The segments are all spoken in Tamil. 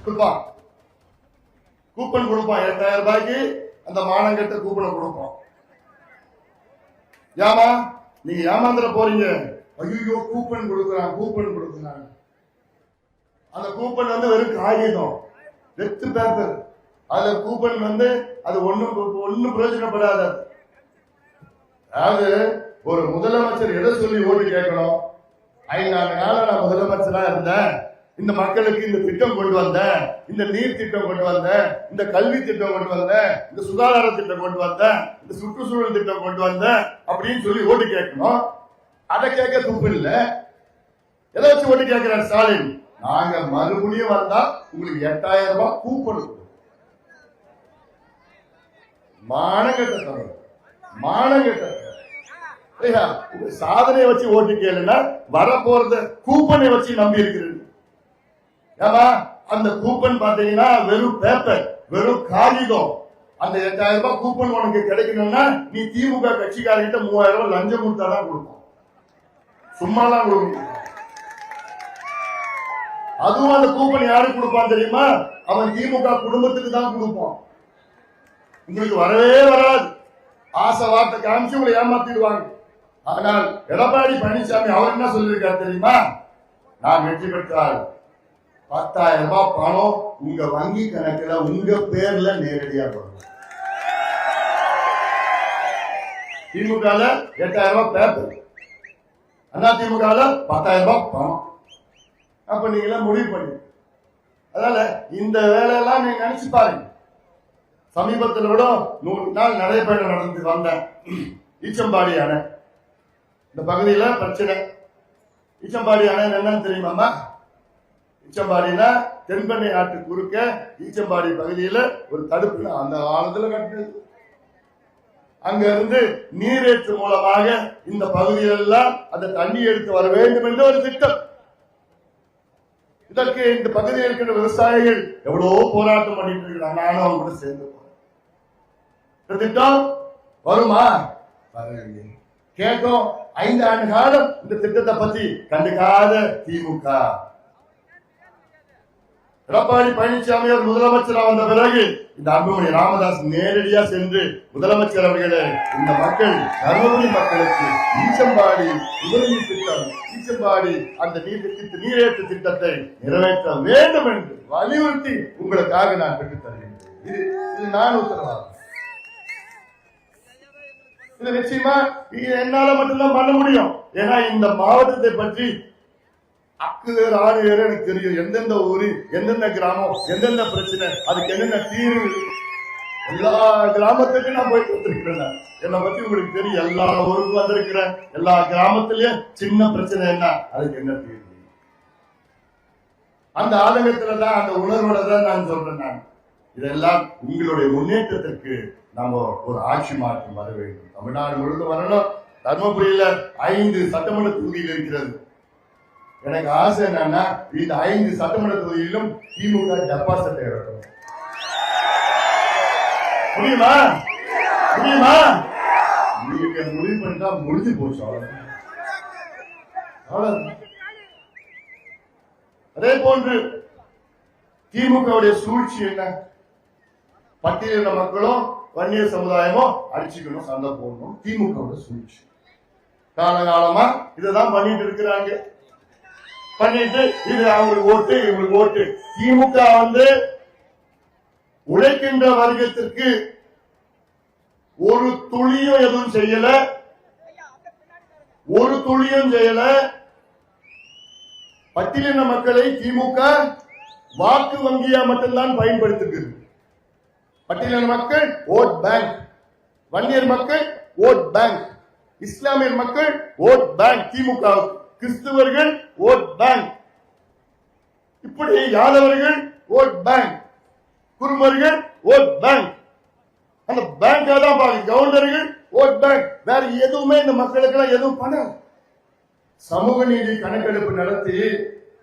கொடுப்பான், கூப்பன் கொடுப்பான். 8000 ரூபாய்க்கு அந்த மானங்கட்ட கூப்பனை கொடுப்பான். ஏமா நீங்க ஏமாந்துட போறீங்க, ஐயோ கூப்பன் கொடுக்குறான் கூப்பன் கொடுக்குறாங்க. அந்த கூப்பன் வெறும் காகிதம், வெத்து பேப்பர். அதுல கூப்பன் அது ஒண்ணும் பிரயோஜனப்படாது. அதாவது ஒரு முதலமைச்சர் எதை சொல்லி ஓட்டு கேட்கணும்? 5 ஆண்டு காலம் நான் முதலமைச்சரா இருந்தேன், இந்த மக்களுக்கு இந்த திட்டம் கொண்டு வந்தேன், இந்த நீர் திட்டம் கொண்டு வந்தேன், இந்த கல்வி திட்டம் கொண்டு வந்தேன், இந்த சுகாதார திட்டம் கொண்டு வந்தேன், இந்த சுற்றுச்சூழல் திட்டம் கொண்டு வந்தேன் அப்படின்னு சொல்லி ஓட்டு கேட்கணும். அதை கேட்க துப்பு இல்ல. எதை வச்சு ஓட்டு கேட்கிறார் ஸ்டாலின்? நாங்க மறுபடியும் வந்தா உங்களுக்கு 8000 ரூபாய் கூப்பன். மானங்கட்ட தமிழ், மானங்கட்ட சாதனையை வச்சு ஓட்டு கேளுன்னா வரப்போறத கூப்பனை வச்சு நம்பி இருக்கிறது. ஏமா அந்த கூப்பன் பாத்தீங்கன்னா வெறும் பேப்பர், வெறும் காகிதம். அந்த 8000 ரூபாய் கூப்பன் உனக்கு கிடைக்கணும்னா நீ திமுக கட்சிக்காரர்கிட்ட 3000 ரூபாய் லஞ்சம் கொடுத்தாதான் கொடுப்போம், சும்மாலாம் கொடுக்கணும். அதுவும் அந்த கூப்பன் யாருக்கு கொடுப்பான் தெரியுமா? அவன் திமுக குடும்பத்துக்கு தான் கொடுப்பான். உங்களுக்கு வரவே வராது. ஆசை வார்த்தை காமிச்சு உங்களை ஏமாத்திடுவாங்க. ஆனால் எடப்பாடி பழனிசாமி அவர் என்ன சொல்லியிருக்காரு தெரியுமா? நான் வெற்றி பெற்றால் 10,000 ரூபாய் பணம் உங்க வங்கி கணக்குல உங்க பேர்ல நேரடியா வரும். திமுக 8000 ரூபாய் பேப்பர், அண்ணா திமுக 10,000 ரூபாய் பணம். அப்ப நீங்க முடிவு பண்ணி, அதனால இந்த வேலையெல்லாம் நீங்க நினைச்சு பாருங்க. சமீபத்தில் விட 100 நாள் நடைபயணம் நடந்து வந்தேன். ஈச்சம்பாடி அணை இந்த பகுதியில பிரச்சனை. ஈச்சம்பாடி அணை என்னன்னு தெரியுமாமா? ஈச்சம்பாடினா தென்பெண்ணை ஆற்று குறுக்க ஈச்சம்பாடி பகுதியில ஒரு தடுப்பு அந்த காலத்துல கட்டுது. அங்க இருந்து நீரேற்று மூலமாக இந்த பகுதியிலெல்லாம் அந்த தண்ணி எடுத்து வர வேண்டும் என்ற ஒரு திட்டம். இதற்கு இந்த பகுதியில் இருக்கின்ற விவசாயிகள் எவ்வளவோ போராட்டம் பண்ணிட்டு இருக்கிறாங்க. நானும் அவங்க கூட சேர்ந்து இந்த திட்டம் வருமா? கேட்கும். 5 ஆண்டு காலம் இந்த திட்டத்தை பத்தி கண்டுக்காத திமுக. எடப்பாடி பழனிசாமி அவர் முதலமைச்சராக வந்த பிறகு இந்த அன்புமணி ராமதாஸ் நேரடியா சென்று முதலமைச்சர் அவர்களே, இந்த மக்கள் தருமபுரி மக்களுக்கு ஈச்சம்பாடி உதவி திட்டம், ஈச்சம்பாடி அந்த நீரேற்று திட்டத்தை நிறைவேற்ற வேண்டும் என்று வலியுறுத்தி உங்களுக்காக நான் பெற்றுத் தருகின்றேன். இது நான் உத்தரவாதம். இது நிச்சயமா என்னால மட்டும்தான் பண்ண முடியும். ஏன்னா இந்த மாவட்டத்தை பற்றி அக்கு வேறு ஆறு வேறு எனக்கு தெரியும். எந்தெந்த ஊரு, எந்தெந்த கிராமம், எந்தெந்த பிரச்சனை, அதுக்கு என்னென்ன தீர்வு, எல்லா கிராமத்துக்கும் நான் போயிட்டு வந்திருக்கிறேன். என்னை பத்தி உங்களுக்கு தெரியும். எல்லா ஊருக்கும் வந்திருக்கிறேன். எல்லா கிராமத்திலயும் சின்ன பிரச்சனை என்ன, அதுக்கு என்ன தீர்வு, அந்த ஆதங்கத்துலதான் அந்த உணர்வோட தான் நான் சொல்றேன். நான் இதெல்லாம் உங்களுடைய முன்னேற்றத்திற்கு நம்ம ஒரு ஆட்சி மாற்றம் வர வேண்டும். தமிழ்நாடு முழுவதும் வரணும். தர்மபுரியில 5 சட்டமன்ற தொகுதியில் இருக்கிறது. எனக்கு ஆசை என்னன்னா இந்த 5 சட்டமன்ற தொகுதியிலும் திமுக டெபாசிட் இறக்கணும். முடியுமா? முடியுமா? நீங்க முடிவு பண்ணிட்டா முடிஞ்சு போச்சு. அதே போன்று திமுக சூழ்ச்சி என்ன? பட்டியலின மக்களும் வன்னியர் சமுதாயமும் அடிச்சுக்கணும், சண்டை போடணும். திமுக சூழ்ச்சி காலகாலமா இததான் பண்ணிட்டு இருக்கிறாங்க. பண்ணிட்டு இது அவங்களுக்கு ஓட்டு, இவங்களுக்கு ஓட்டு. திமுக உழைக்கின்ற வர்க்கத்திற்கு ஒரு துளியும் எதுவும் செய்யல, ஒரு துளியும் செய்யல. பட்டியலின மக்களை திமுக வாக்கு வங்கியா மட்டும்தான் பயன்படுத்துகிறது. பட்டியலின மக்கள் ஓட் பேங்க், வன்னியர் மக்கள் ஓட் பேங்க், இஸ்லாமியர் மக்கள் ஓட் பேங்க் திமுக, கிறிஸ்துவர்கள் ஓட் பேங்க், இப்படி யாதவர்கள் ஓட் பேங்க், குருமர்கள் ஓட் பேங்க். அந்த பேங்கா தான் பாருங்க. கவர்னர்கள் ஓட் பேங்க். வேற எதுவுமே இந்த மக்களுக்கு எல்லாம் எதுவும் பண்ணல. சமூக நீதி கணக்கெடுப்பு நடத்தி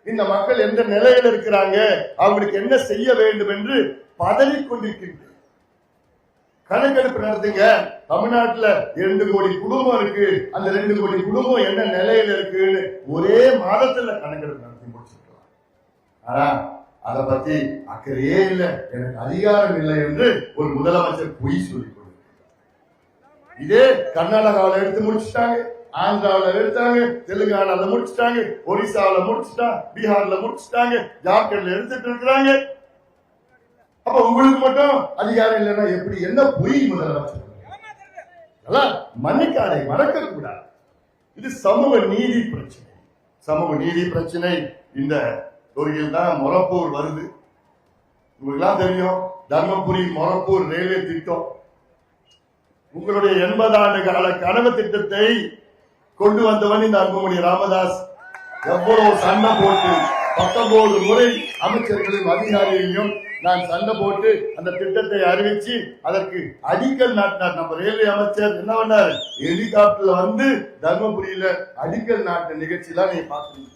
இந்த மக்கள் எந்த நிலையில் இருக்கிறாங்க, அவங்களுக்கு என்ன செய்ய வேண்டும் என்று பதறிக் கொண்டிருக்கின்ற கணக்கெடுப்பு நடத்துங்க. தமிழ்நாட்டில் 2 கோடி குடும்பம் இருக்கு. அந்த 2 கோடி குடும்பம் என்ன நிலையில இருக்குன்னு ஒரே மாதத்துல கணக்கெடுப்பு நடத்தி முடிச்சிருக்கலாம். ஆனா அதை பத்தி அக்கறையே இல்லை, எனக்கு அதிகாரம் இல்லை என்று ஒரு முதலமைச்சர் பொய் சொல்லிக் கொண்டிருக்கிறார். இதே கர்நாடகாவில் எடுத்து முடிச்சுட்டாங்க, ஆந்திராவில் எடுத்தாங்க, தெலுங்கானால முடிச்சுட்டாங்க, ஒரிசாவில் முடிச்சுட்டாங்க, பீகார்ல முடிச்சுட்டாங்க, ஜார்க்கண்ட்ல எடுத்துட்டு இருக்கிறாங்க. அப்ப உங்களுக்கு மட்டும் அதிகாரம் இல்லைன்னா எப்படி? என்ன பொய் முதலமைச்சர்? மன்னிக்காதை, மறக்க கூடாது. இது சமூக நீதி பிரச்சனை. சமூக நீதி பிரச்சனை இந்த தொகுதியில் தான் மொரப்பூர் வருது. உங்களுக்கு தெரியும், தர்மபுரி மொரப்பூர் ரயில்வே திட்டம் உங்களுடைய 80 ஆண்டு கால கனவு திட்டத்தை கொண்டு வந்தவன் இந்த அன்புமணி ராமதாஸ். எவ்வளவு சண்டை போட்டு 19 முறை அமைச்சர்களையும் அதிகாரிகளையும் நான் சண்டை போட்டு அந்த திட்டத்தை அறிவிச்சு அதற்கு அடிக்கல் நாட்டினார். நம்ம ரயில்வே அமைச்சர் என்ன பண்ணாரு? ஹெலிகாப்டர்ல வந்து தர்மபுரியில அடிக்கல் நாட்டின நிகழ்ச்சி எல்லாம் நீங்க பாக்குறீங்க.